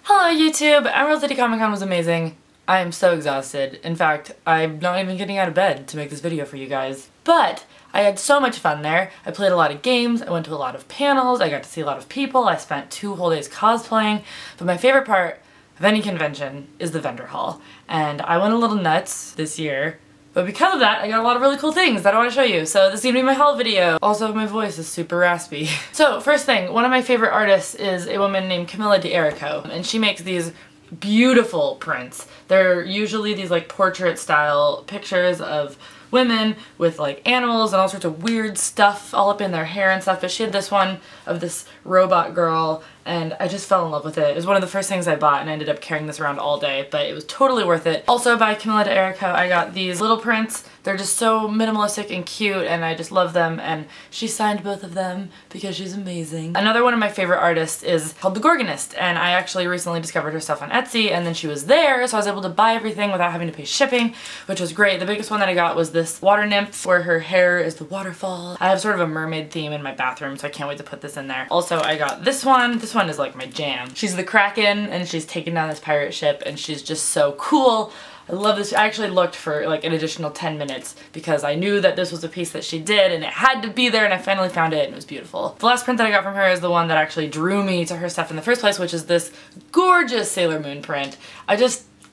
Hello YouTube! Emerald City Comic Con was amazing. I am so exhausted. In fact, I'm not even getting out of bed to make this video for you guys. But I had so much fun there. I played a lot of games, I went to a lot of panels, I got to see a lot of people, I spent 2 whole days cosplaying. But my favorite part of any convention is the vendor hall. And I went a little nuts this year. But because of that, I got a lot of really cool things that I want to show you. So this is gonna be my haul video. Also, my voice is super raspy. So first thing, one of my favorite artists is a woman named Camilla D'Erico, and she makes these beautiful prints. They're usually these like portrait style pictures of women with like animals and all sorts of weird stuff all up in their hair and stuff, but she had this one of this robot girl and I just fell in love with it. It was one of the first things I bought and I ended up carrying this around all day, but it was totally worth it. Also by Camilla D'Erico, I got these little prints. They're just so minimalistic and cute and I just love them, and she signed both of them because she's amazing. Another one of my favorite artists is called The Gorgonist, and I actually recently discovered her stuff on Etsy, and then she was there so I was able to buy everything without having to pay shipping, which was great. The biggest one that I got was this water nymph where her hair is the waterfall. I have sort of a mermaid theme in my bathroom, so I can't wait to put this in there. Also, I got this one. This one is like my jam. She's the Kraken and she's taking down this pirate ship and she's just so cool. I love this. I actually looked for like an additional 10 minutes because I knew that this was a piece that she did and it had to be there, and I finally found it and it was beautiful. The last print that I got from her is the one that actually drew me to her stuff in the first place, which is this gorgeous Sailor Moon print.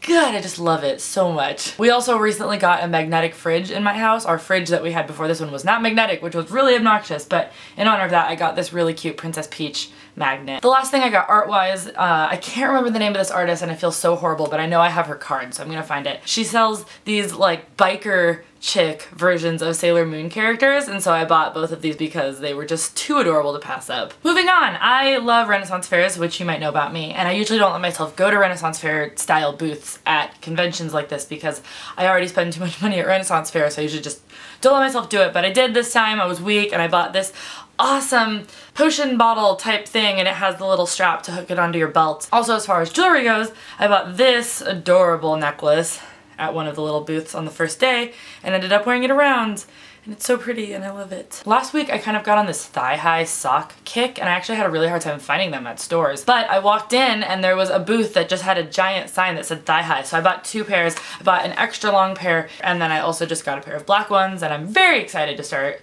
God, I just love it so much. We also recently got a magnetic fridge in my house. Our fridge that we had before this one was not magnetic, which was really obnoxious, but in honor of that I got this really cute Princess Peach magnet. The last thing I got art-wise, I can't remember the name of this artist and I feel so horrible, but I know I have her card, so I'm gonna find it. She sells these like biker chick versions of Sailor Moon characters, and so I bought both of these because they were just too adorable to pass up. Moving on, I love Renaissance fairs, which you might know about me, and I usually don't let myself go to Renaissance fair style booths at conventions like this because I already spend too much money at Renaissance fair, so I usually just don't let myself do it, but I did this time. I was weak and I bought this awesome potion bottle type thing, and it has the little strap to hook it onto your belt. Also, as far as jewelry goes, I bought this adorable necklace at one of the little booths on the first day and ended up wearing it around, and it's so pretty and I love it. Last week I kind of got on this thigh-high sock kick and I actually had a really hard time finding them at stores, but I walked in and there was a booth that just had a giant sign that said thigh-high, so I bought 2 pairs. I bought an extra long pair and then I also just got a pair of black ones, and I'm very excited to start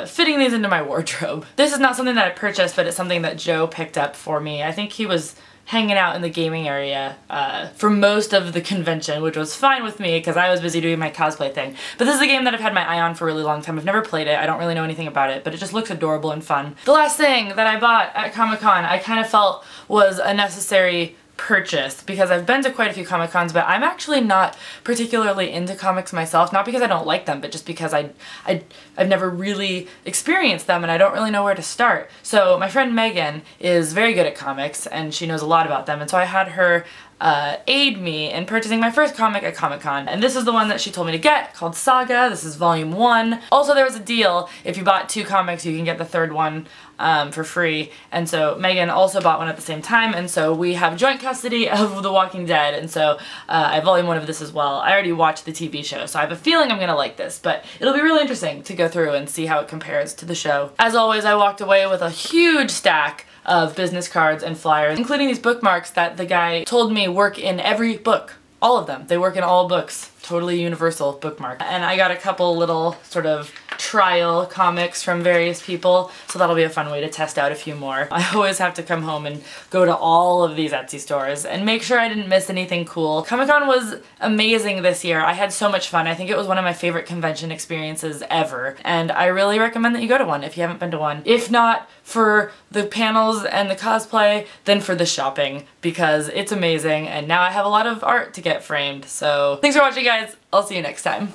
fitting these into my wardrobe. This is not something that I purchased, but it's something that Joe picked up for me. I think he was hanging out in the gaming area for most of the convention, which was fine with me because I was busy doing my cosplay thing. But this is a game that I've had my eye on for a really long time. I've never played it, I don't really know anything about it, but it just looks adorable and fun. The last thing that I bought at Comic-Con I kind of felt was a necessary purchase because I've been to quite a few Comic Cons, but I'm actually not particularly into comics myself, not because I don't like them, but just because I've never really experienced them and I don't really know where to start. So my friend Megan is very good at comics and she knows a lot about them, and so I had her aid me in purchasing my first comic at Comic-Con, and this is the one that she told me to get, called Saga. This is volume 1. Also, there was a deal. If you bought 2 comics, you can get the 3rd one for free, and so Megan also bought one at the same time, and so we have joint custody of The Walking Dead, and so I have volume 1 of this as well. I already watched the TV show, so I have a feeling I'm gonna like this, but it'll be really interesting to go through and see how it compares to the show. As always, I walked away with a huge stack of business cards and flyers, including these bookmarks that the guy told me work in every book. All of them. They work in all books. Totally universal bookmark. And I got a couple little sort of trial comics from various people, so that'll be a fun way to test out a few more. I always have to come home and go to all of these Etsy stores and make sure I didn't miss anything cool. Comic-Con was amazing this year. I had so much fun. I think it was one of my favorite convention experiences ever, and I really recommend that you go to one if you haven't been to one. If not for the panels and the cosplay, then for the shopping, because it's amazing, and now I have a lot of art to get framed. So thanks for watching, guys. I'll see you next time.